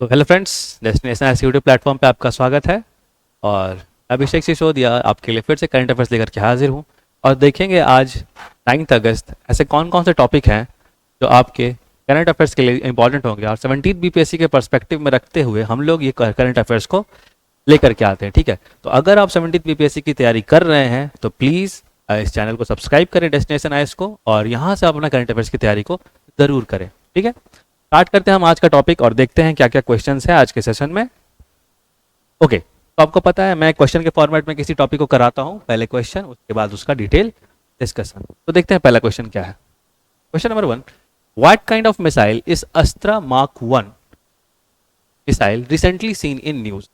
तो hello friends, destination ऐसे YouTube platform पे आपका स्वागत है। और अभिषेक सिसोदिया आपके लिए फिर से करंट अफेयर्स लेकर के हाजिर हूँ। और देखेंगे आज 9 अगस्त ऐसे कौन कौन से टॉपिक हैं जो आपके करंट अफेयर्स के लिए इंपॉर्टेंट होंगे, और 17th बीपीएससी के पर्सपेक्टिव में रखते हुए हम लोग ये करंट अफेयर्स को लेकर के आते हैं। ठीक है, तो अगर आप 17th बीपीएससी की तैयारी कर रहे हैं तो प्लीज़ इस चैनल को सब्सक्राइब करें, डेस्टिनेशन आईएएस को, और यहाँ से आप अपना करंट अफेयर्स की तैयारी को ज़रूर करें। ठीक है, स्टार्ट करते हैं हम आज का टॉपिक और देखते हैं क्या क्या क्वेश्चंस है आज के सेशन में। ओके, तो आपको पता है मैं क्वेश्चन के फॉर्मेट में किसी टॉपिक को कराता हूँ, पहले क्वेश्चन उसके बाद उसका डिटेल डिस्कशन। तो देखते हैं पहला क्वेश्चन क्या है। Question number 1, what kind of missile is Astra mark 1 missile recently seen in news.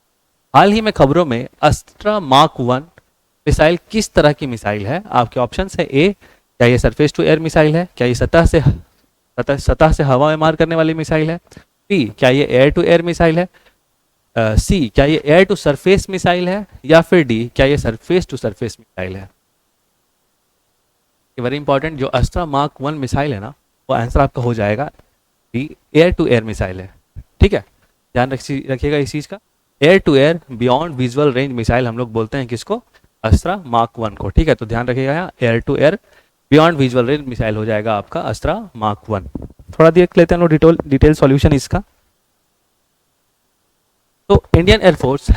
हाल ही में खबरों में अस्त्रा मार्क 1 मिसाइल किस तरह की मिसाइल है। आपके ऑप्शन है ए, क्या ये सरफेस टू एयर मिसाइल है, क्या ये सतह से हवा में मार करने वाली मिसाइल है, बी क्या ये एयर टू एयर मिसाइल है, सी क्या ये एयर टू सरफेस मिसाइल है, या फिर डी क्या ये सरफेस टू सरफेस मिसाइल है। वेरी इंपॉर्टेंट, जो अस्त्रा मार्क 1 मिसाइल है ना, वो आंसर आपका हो जाएगा D, air to air missile है। ठीक है, ध्यान रखिएगा इस चीज का। Air to air beyond visual range missile हम लोग बोलते हैं किसको, अस्त्रा मार्क 1 को। ठीक है, तो ध्यान रखिएगा यहाँ air to air beyond visual range missile हो जाएगा आपका अस्त्रा मार्क 1। थोड़ा देख लेते हैं लोग डिटेल सॉल्यूशन इसका। तो Indian air force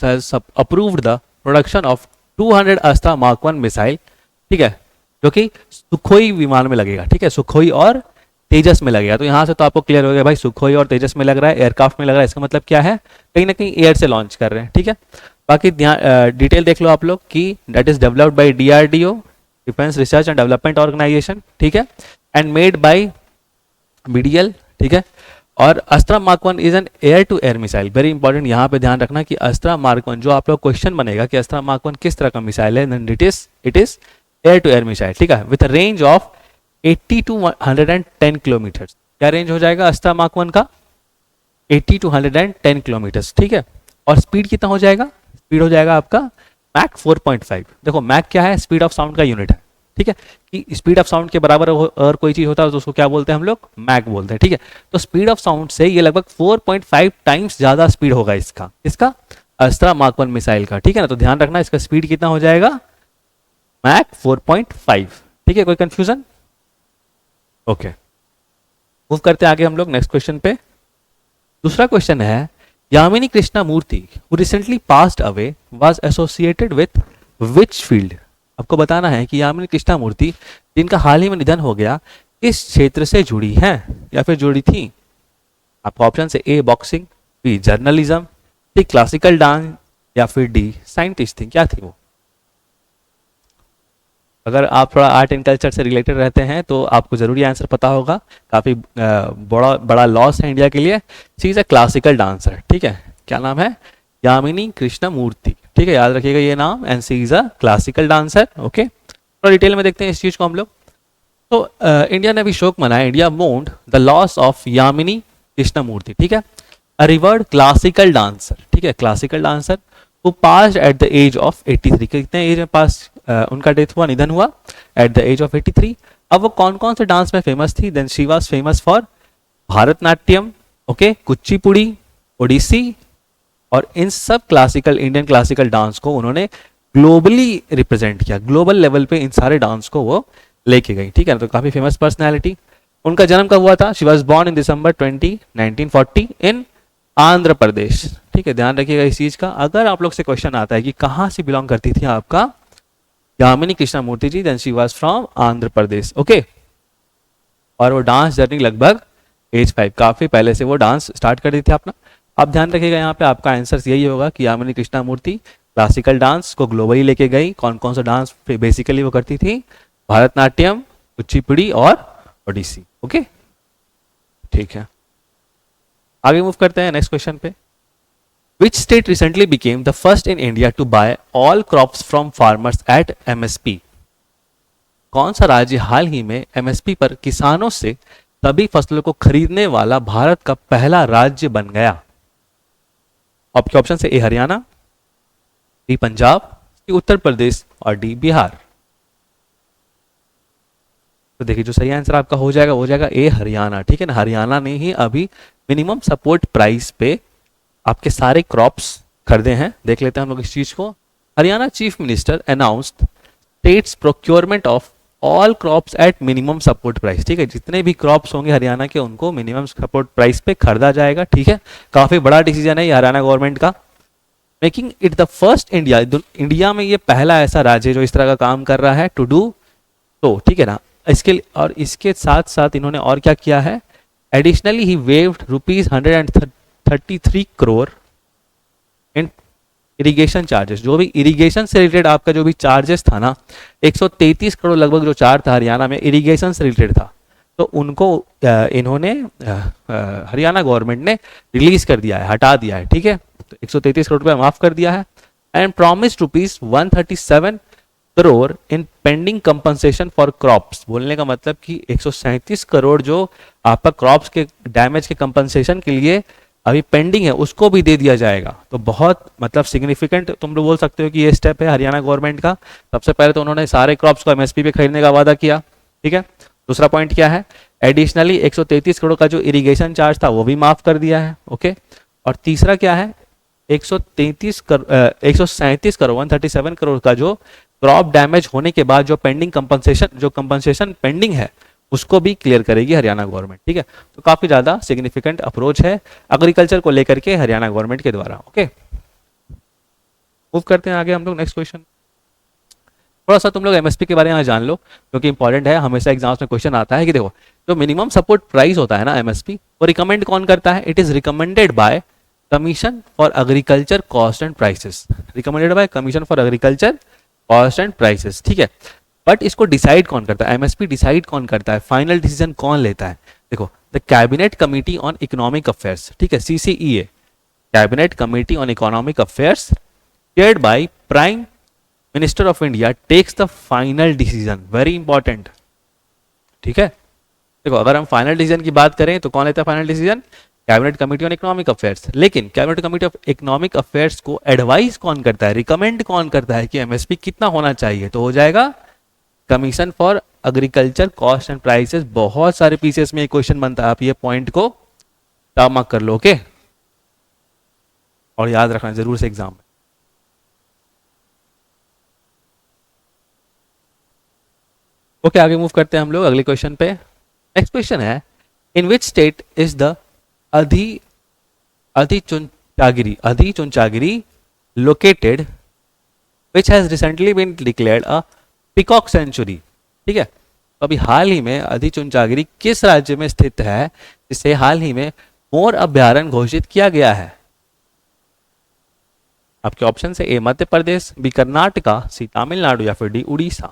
has approved the production of 200 अस्त्रा mark 1 missile. ठीक है, जो कि सुखोई विमान में लगेगा। ठीक है, सुखोई और तेजस में लगेगा। तो यहाँ से तो आपको क्लियर हो गया भाई, सुखोई और तेजस में लग रहा है, एयरक्राफ्ट में लग रहा है, इसका मतलब क्या है, कहीं ना कहीं एयर से लॉन्च कर रहे हैं। ठीक है, बाकी डिटेल देख लो आप लोग कि that is developed by DRDO, defence research and development organisation. ठीक है, एंड मेड बाय बीडीएल। ठीक है, और Astra mark 1 is an air to air missile. Very important, यहाँ पे ध्यान रखना कि अस्त्रा मार्क 1 जो आप लोग क्वेश्चन बनेगा कि अस्त्रा मार्क 1 किस तरह का मिसाइल है, it is air to air missile. ठीक है, with range of 80 to 110 kilometre. क्या रेंज हो जाएगा अस्त्रा मार्क 1 का, 80 to 110 किलोमीटर। ठीक है, और स्पीड कितना हो जाएगा, स्पीड हो जाएगा आपका मैक 4.5। देखो मैक क्या है, स्पीड ऑफ साउंड का यूनिट है। ठीक है, कि स्पीड ऑफ साउंड के बराबर अगर कोई चीज होता है तो उसको क्या बोलते हैं हम लोग, मैक बोलते हैं। ठीक है, तो स्पीड ऑफ साउंड से ये लगभग 4.5 टाइम्स ज्यादा स्पीड होगा इसका अस्त्रा मार्क 1 मिसाइल का। ठीक है ना, तो ध्यान रखना इसका स्पीड कितना हो जाएगा, मैक 4.5। ठीक है, कोई कंफ्यूजन? ओके, मूव करते हैं आगे हम लोग नेक्स्ट क्वेश्चन पे। दूसरा क्वेश्चन है, Yamini Krishna Murthy who recently passed away was associated with which field. आपको बताना है कि यामिनी कृष्णा मूर्ति जिनका हाल ही में निधन हो गया किस क्षेत्र से जुड़ी हैं या फिर जुड़ी थी। आपका ऑप्शन है ए बॉक्सिंग, बी जर्नलिज्म, सी क्लासिकल डांस, या फिर डी साइंटिस्ट थी। क्या थी वो? अगर आप थोड़ा आर्ट एंड कल्चर से रिलेटेड रहते हैं तो आपको जरूरी आंसर पता होगा। काफी बड़ा बड़ा लॉस है इंडिया के लिए। She is a classical dancer. ठीक है, क्या नाम है, यामिनी कृष्णा मूर्ति। ठीक है, याद रखिएगा ये नाम, and she is a classical dancer. Okay, थोड़ा डिटेल में देखते हैं इस चीज को हम लोग। तो इंडिया ने भी शोक मनाया, India mourned the loss of Yamini Krishna Murthy. ठीक है, अ रिवर्ड क्लासिकल डांसर। ठीक है, classical dancer who passed at the age of 83। कितने एज में पास उनका डेथ हुआ, निधन हुआ, एट द एज ऑफ 83। अब वो कौन कौन से डांस में फेमस थी? Then she was famous for Bharatanatyam, okay, Kuchipudi, Odissi, और इन सब क्लासिकल इंडियन क्लासिकल डांस को उन्होंने ग्लोबली रिप्रेजेंट किया। ग्लोबल लेवल पे इन सारे डांस को वो लेके गई। ठीक है, तो काफी फेमस पर्सनैलिटी। उनका जन्म कब हुआ था? शी वाज बॉर्न इन दिसंबर 20, 1940 इन आंध्र प्रदेश। ठीक है, ध्यान रखिएगा इस चीज का। अगर आप लोग से क्वेश्चन आता है कि कहां से बिलोंग करती थी आपका Yamini Krishna Murthy ji, then she was from Andhra Pradesh. Okay, और वो डांस जर्नी लगभग एज 5, काफी पहले से वो डांस स्टार्ट कर दी थी अपना। आप ध्यान रखिएगा यहाँ पे आपका आंसर यही होगा कि यामिनी कृष्णा मूर्ति क्लासिकल डांस को ग्लोबली लेके गई। कौन कौन सा डांस बेसिकली वो करती थी? भारतनाट्यम, कुचिपुड़ी और ओडिसी। ओके, ठीक है, आगे मूव करते हैं नेक्स्ट क्वेश्चन पे। Which state recently became the first in India to buy all crops from farmers at MSP? कौन सा राज्य हाल ही में MSP पर किसानों से सभी फसलों को खरीदने वाला भारत का पहला राज्य बन गया? आपके ऑप्शन से ए हरियाणा, बी पंजाब, सी उत्तर प्रदेश, और डी बिहार। तो देखिए जो सही आंसर आपका हो जाएगा वो हो जाएगा ए हरियाणा, ठीक है ना। हरियाणा ने ही अभी मिनिमम सपोर्ट प्राइस पे आपके सारे क्रॉप्स खरीदे हैं। देख लेते हैं हम लोग इस चीज को। Haryana chief minister announced states procurement of all crops at minimum support price, ठीक है। जितने भी क्रॉप्स होंगे हरियाणा के उनको मिनिमम सपोर्ट प्राइस पे खरीदा जाएगा, ठीक है। काफी बड़ा डिसीजन है ये हरियाणा गवर्नमेंट का, making it the first India, India में ये पहला ऐसा राज्य जो इस तरह का काम कर रहा है टू डू, तो ठीक है ना। इसके और इसके साथ साथ इन्होंने और क्या किया है, एडिशनली ही वेव्ड ₹133 करोड़ इन इरिगेशन चार्जेस। जो भी इरिगेशन से रिलेटेड आपका जो भी चार्जेस था ना, 133 करोड़ लगभग जो चार्ज था हरियाणा में इरिगेशन से रिलेटेड था, तो उनको इन्होंने हरियाणा गवर्नमेंट ने रिलीज कर दिया है, हटा दिया है, ठीक है। तो 133 करोड़ रुपया माफ कर दिया है। And promised ₹137 crore in pending compensation for crops. बोलने का मतलब कि 137 करोड़ जो आपका क्रॉप्स के डैमेज के कंपनसेशन के लिए अभी पेंडिंग है उसको भी दे दिया जाएगा। तो बहुत मतलब सिग्निफिकेंट तुम लोग बोल सकते हो कि ये स्टेप है हरियाणा गवर्नमेंट का। सबसे पहले तो उन्होंने सारे क्रॉप्स को एमएसपी पे खरीदने का वादा किया, ठीक है। दूसरा पॉइंट क्या है, एडिशनली 133 करोड़ का जो इरिगेशन चार्ज था वो भी माफ कर दिया है, ओके। और तीसरा क्या है, 137 करोड़ 137 करोड़ का जो क्रॉप डैमेज होने के बाद जो पेंडिंग कंपनसेशन पेंडिंग है उसको भी क्लियर करेगी हरियाणा गवर्नमेंट, ठीक है। तो काफी ज्यादा सिग्निफिकेंट अप्रोच है एग्रीकल्चर को लेकर के हरियाणा गवर्नमेंट के द्वारा, ओके। मूव करते हैं आगे हम लोग नेक्स्ट क्वेश्चन। थोड़ा सा तुम लोग एमएसपी के बारे में जान लो क्योंकि इंपॉर्टेंट है, हमेशा एग्जाम्स में क्वेश्चन आता है कि देखो जो मिनिमम सपोर्ट प्राइस होता है ना एमएसपी, वो रिकमेंड कौन करता है, it is recommended by commission for agriculture cost and prices, recommended by commission for agriculture cost and prices, ठीक है। बट इसको डिसाइड कौन करता है, एमएसपी डिसाइड कौन करता है, फाइनल डिसीजन कौन लेता है, देखो the cabinet committee on economic affairs, ठीक है, CCEA, cabinet committee on economic affairs chaired by prime minister of India takes the final decision, very important, ठीक है। देखो अगर हम फाइनल डिसीजन की बात करें तो कौन लेता है final decision, cabinet committee on economic affairs. लेकिन cabinet committee of economic affairs को एडवाइस कौन करता है, रिकमेंड कौन करता है कि एमएसपी कितना होना चाहिए, तो हो जाएगा commission for agriculture cost and prices. बहुत सारे पीसेस में ये क्वेश्चन बनता है, आप ये पॉइंट को मार्क कर लो, ओके। और याद रखना जरूर से एग्जाम में। ओके आगे मूव करते हैं हम लोग अगले क्वेश्चन पे। नेक्स्ट क्वेश्चन है, in which state is the Adichunchanagiri located which has recently been declared a peacock sanctuary, ठीक है। तो अभी हाल ही में अधिचुंचागिरी किस राज्य में स्थित है जिसे हाल ही में मोर अभ्यारण्य घोषित किया गया है। आपके ऑप्शन है ए मध्य प्रदेश, बी कर्नाटका, सी तमिलनाडु या फिर डी उड़ीसा।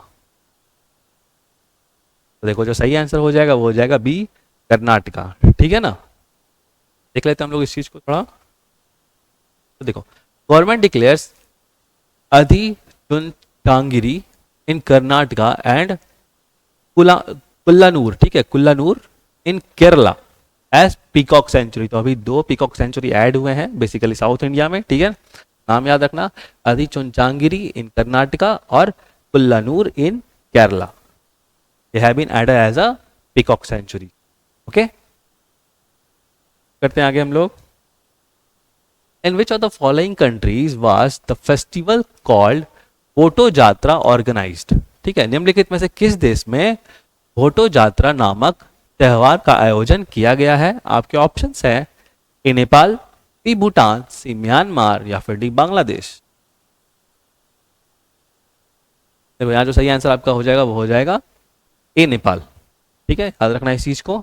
तो देखो जो सही आंसर हो जाएगा वो हो जाएगा बी कर्नाटका, ठीक है ना। देख लेते हैं हम लोग इस चीज को थोड़ा। तो देखो government declares Adichunchanagiri in Karnataka and Kullanur, ठीक है, Kullanur in Kerala as peacock sanctuary. तो अभी 2 पीकॉक सेंचुरी ऐड हुए हैं बेसिकली साउथ इंडिया में, ठीक है। नाम याद रखना, अधिचुंचागिरी इन कर्नाटका और कुल्लानूर in Kerala, they have been added as a peacock sanctuary, okay। करते हैं आगे हम लोग। In which of the following countries was the festival called भोटो Jatra organized, ठीक है। निम्नलिखित में से किस देश में भोटो जात्रा नामक त्योहार का आयोजन किया गया है। आपके ऑप्शंस है ए नेपाल, बी भूटान, सी म्यांमार या फिर डी बांग्लादेश। देखो यहाँ जो सही आंसर आपका हो जाएगा वो हो जाएगा ए नेपाल, ठीक है। याद रखना इस चीज को।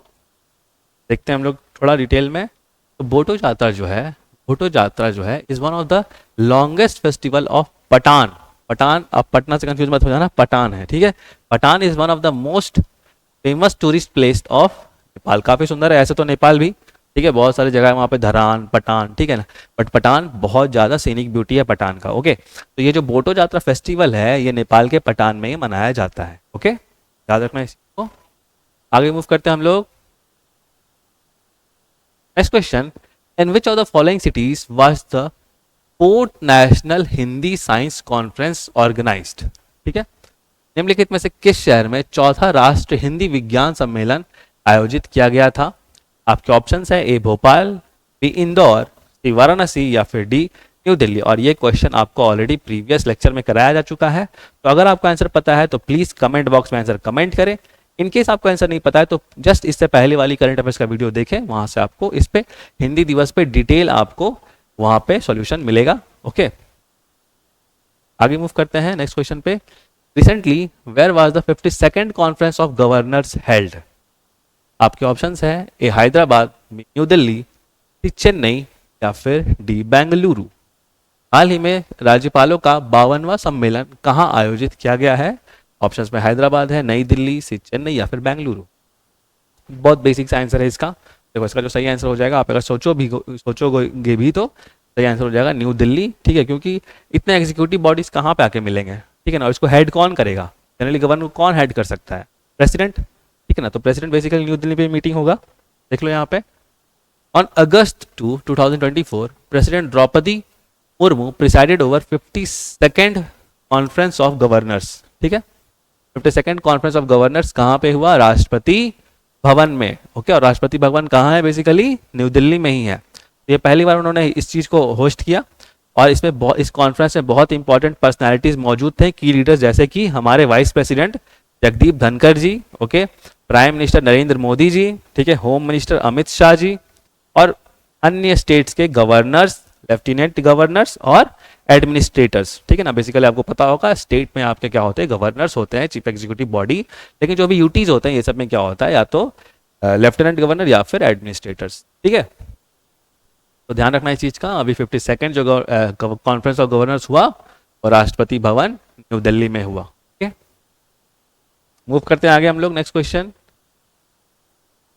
देखते हैं हम लोग थोड़ा डिटेल में। तो भोटो जात्रा जो है is one of the longest festival of Patan. Patan, आप पटना से कंफ्यूज मत हो जाना, पटान है, ठीक है। Patan is one of the most famous tourist place of Nepal. काफी सुंदर है ऐसे तो नेपाल भी, ठीक है, बहुत सारी जगह है वहाँ पे, धरान, पटान, ठीक है ना। बट पटान बहुत ज्यादा सीनिक ब्यूटी है पटान का, ओके। तो ये जो भोटो जात्रा फेस्टिवल है ये नेपाल के पटान में ही मनाया जाता है, ओके। याद रखना इसको। आगे मूव करते हैं हम लोग। Next question, in which of the following cities was the 4th national Hindi science conference organised, ठीक है। निम्नलिखित में से किस शहर में चौथा राष्ट्रीय हिंदी विज्ञान सम्मेलन आयोजित किया गया था? आपके ऑप्शंस है ए भोपाल, बी इंदौर, सी वाराणसी या फिर डी न्यू दिल्ली। और ये क्वेश्चन आपको ऑलरेडी प्रीवियस लेक्चर में कराया जा चुका है, तो अगर आपको आंसर पता है तो प्लीज कमेंट बॉक्स में आंसर कमेंट करें। इनकेस आपको आंसर नहीं पता है तो जस्ट इससे पहले वाली करंट अफेयर्स का वीडियो देखें, वहां से आपको इस पे हिंदी दिवस पे डिटेल आपको वहां पे सॉल्यूशन मिलेगा। ओके, आगे मूव करते हैं नेक्स्ट क्वेश्चन पे। Recently where was the 52nd conference of governors held? आपके ऑप्शंस है ए हैदराबाद, न्यू दिल्ली, सी चेन्नई या फिर डी बेंगलुरु। हाल ही में राज्यपालों का 52वां सम्मेलन कहाँ आयोजित किया गया है? ऑप्शंस में हैदराबाद है, नई दिल्ली, सी चेन्नई या फिर बेंगलुरु। बहुत बेसिक सा आंसर है इसका। देखो इसका जो सही आंसर हो जाएगा, आप अगर सोचोगे भी तो सही आंसर हो जाएगा न्यू दिल्ली। ठीक है, क्योंकि इतने एग्जीक्यूटिव बॉडीज कहाँ पे आके मिलेंगे? ठीक है ना, इसको हेड कौन करेगा? जनरली गवर्नर को कौन हेड कर सकता है? प्रेसिडेंट। ठीक है ना, तो प्रेसिडेंट बेसिकली न्यू दिल्ली पे मीटिंग होगा। देख लो यहाँ पे on August 2024 president Draupadi Murmu presided over 52nd conference of governors. ठीक है, 52nd कॉन्फ्रेंस ऑफ गवर्नर्स कहाँ पे हुआ? राष्ट्रपति भवन में। ओके, और राष्ट्रपति भवन कहाँ है? बेसिकली न्यू दिल्ली में ही है। ये पहली बार उन्होंने इस चीज को होस्ट किया और इसमें इस कॉन्फ्रेंस में बहुत इंपॉर्टेंट पर्सनालिटीज मौजूद थे, की लीडर्स, जैसे कि हमारे vice president Jagdeep Dhankhar ji, okay, prime minister Narendra Modi ji, ठीक है, होम मिनिस्टर अमित शाह जी और अन्य स्टेट्स के गवर्नर्स, लेफ्टिनेंट गवर्नर्स और एडमिनिस्ट्रेटर्स। ठीक है ना, बेसिकली आपको पता होगा स्टेट में आपके क्या होते हैं? गवर्नर्स होते हैं, चीफ एग्जीक्यूटिव बॉडी, लेकिन जो भी यूटीज होते हैं ये सब में क्या होता है? या तो लेफ्टिनेंट गवर्नर या फिर एडमिनिस्ट्रेटर्स। ठीक है, तो ध्यान रखना इस चीज का। अभी 52nd जो कॉन्फ्रेंस ऑफ गवर्नर्स हुआ और राष्ट्रपति भवन न्यू दिल्ली में हुआ। ठीक है, मूव करते हैं आगे हम लोग नेक्स्ट क्वेश्चन।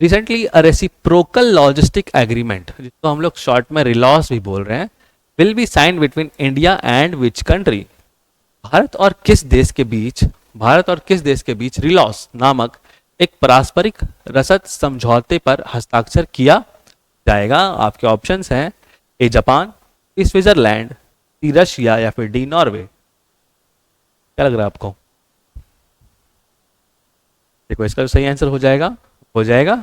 रिसेंटली अ रेसिप्रोकल लॉजिस्टिक एग्रीमेंट, जिसको हम लोग शॉर्ट में रिलॉस भी बोल रहे हैं, will be sign between India and which country? भारत और किस देश के बीच रिलॉस नामक एक पारस्परिक रसद समझौते पर हस्ताक्षर किया जाएगा? आपके ऑप्शंस हैं A Japan, B Switzerland, C Russia या फिर डी नॉर्वे। क्या लग रहा है आपको? देखो इसका जो सही आंसर हो जाएगा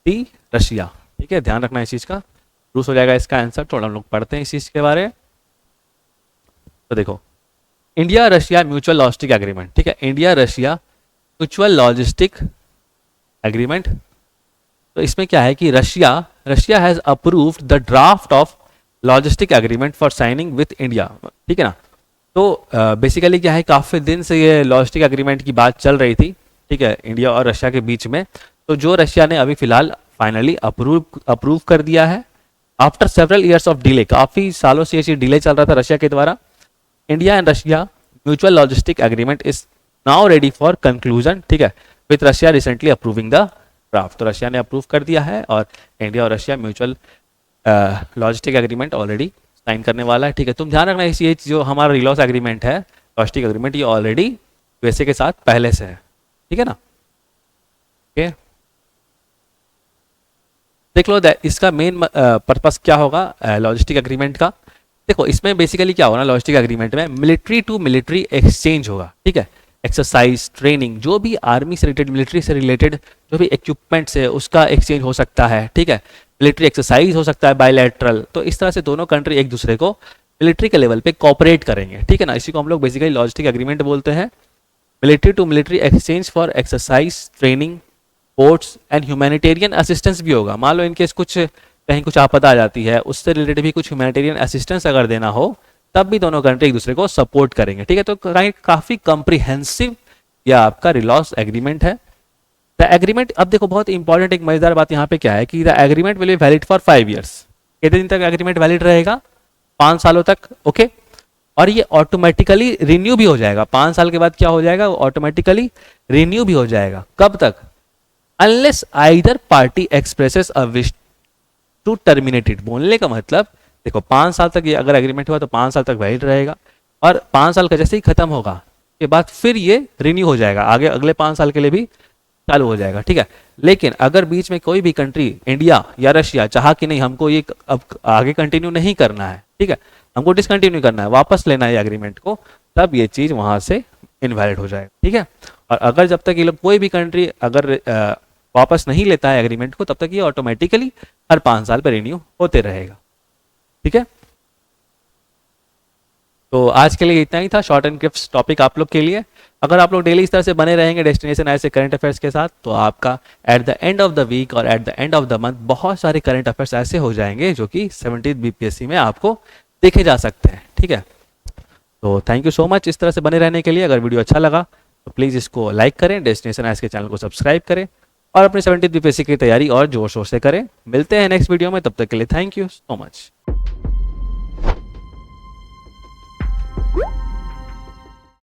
डी रशिया। ठीक है, ध्यान रखना इस चीज का, रूस हो जाएगा इसका आंसर। थोड़ा हम लोग पढ़ते हैं इस चीज के बारे में। तो देखो India Russia mutual logistic agreement. ठीक है, India Russia mutual logistic agreement. तो इसमें क्या है कि Russia has approved the draft of logistic agreement for signing with India. ठीक है ना, तो बेसिकली क्या है, काफी दिन से ये लॉजिस्टिक एग्रीमेंट की बात चल रही थी, ठीक है, इंडिया और रशिया के बीच में। तो जो रशिया ने अभी फिलहाल फाइनली अप्रूव कर दिया है after several years of delay. काफी सालों से ये डिले चल रहा था रशिया के द्वारा। India and Russia mutual logistic agreement is now ready for conclusion. ठीक है, with Russia recently approving the draft. तो रशिया ने अप्रूव कर दिया है और इंडिया और Russia mutual logistic agreement already sign करने वाला है। ठीक है, तुम ध्यान रखना ये जो हमारा रिलॉस एग्रीमेंट है, लॉजिस्टिक एग्रीमेंट, ये ऑलरेडी यूएसए के साथ पहले से है। ठीक है ना, ओके, देख लो इसका मेन पर्पस क्या होगा लॉजिस्टिक एग्रीमेंट का। देखो इसमें बेसिकली क्या होगा, लॉजिस्टिक एग्रीमेंट में मिलिट्री टू मिलिट्री एक्सचेंज होगा। ठीक है, एक्सरसाइज, ट्रेनिंग, जो भी आर्मी से रिलेटेड, मिलिट्री से रिलेटेड जो भी इक्विपमेंट्स है उसका एक्सचेंज हो सकता है। ठीक है, मिलिट्री एक्सरसाइज हो सकता है बायलैटरल। तो इस तरह से दोनों कंट्री एक दूसरे को मिलिट्री के लेवल पे कोऑपरेट करेंगे। ठीक है ना, इसी को हम लोग बेसिकली लॉजिस्टिक एग्रीमेंट बोलते हैं। Military to military exchange for exercise, training, ports and humanitarian assistance भी होगा। मान लो इनकेस कहीं कुछ आपदा आ जाती है, उससे रिलेटेड भी कुछ ह्यूमैनिटेरियन असिस्टेंस अगर देना हो, तब भी दोनों कंट्री एक दूसरे को सपोर्ट करेंगे। ठीक है, तो काफी कॉम्प्रिहेंसिव यह आपका रिलॉस एग्रीमेंट है। द एग्रीमेंट, अब देखो बहुत इंपॉर्टेंट एक मजेदार बात यहाँ पे क्या है कि the agreement will be valid for 5 years. कितने दिन तक एग्रीमेंट वैलिड रहेगा? 5 सालों तक। ओके, और ये ऑटोमेटिकली रिन्यू भी हो जाएगा। 5 साल के बाद क्या हो जाएगा, ऑटोमेटिकली रिन्यू भी हो जाएगा। कब तक? Unless either party expresses a wish to terminated. बोलने का मतलब देखो 5 साल तक ये अगर एग्रीमेंट हुआ तो 5 साल तक वैलिड रहेगा, और 5 साल का जैसे ही खत्म होगा के बाद फिर ये रिन्यू हो जाएगा, आगे अगले 5 साल के लिए भी चालू हो जाएगा। ठीक है, लेकिन अगर बीच में कोई भी कंट्री, इंडिया या रशिया, चाहा कि नहीं हमको ये अब आगे कंटिन्यू नहीं करना है, ठीक है, हमको डिसकंटिन्यू करना है, वापस लेना है एग्रीमेंट को, तब ये चीज वहां से इनवैलिड हो जाएगा, ठीक है। और अगर जब तक ये लोग कोई भी कंट्री अगर वापस नहीं लेता है एग्रीमेंट को, तब तक ये ऑटोमेटिकली हर 5 साल पर रिन्यू होते रहेगा, ठीक है। तो आज के लिए इतना ही था शॉर्ट एंड क्रिप्स टॉपिक आप लोग के लिए। अगर आप लोग डेली इस तरह से बने रहेंगे डेस्टिनेशन ऐसे करंट अफेयर्स के साथ, तो आपका at the end of the week और at the end of the month बहुत सारे करंट अफेयर्स ऐसे हो जाएंगे जो कि 17th बीपीएससी में आपको देखे जा सकते हैं, ठीक है। तो थैंक यू सो मच इस तरह से बने रहने के लिए। अगर वीडियो अच्छा लगा तो प्लीज़ इसको लाइक करें, डेस्टिनेशन ऐस के चैनल को सब्सक्राइब करें और अपने 17th बीपीएससी की तैयारी और जोर शोर से करें। मिलते हैं नेक्स्ट वीडियो में, तब तक के लिए थैंक यू सो मच।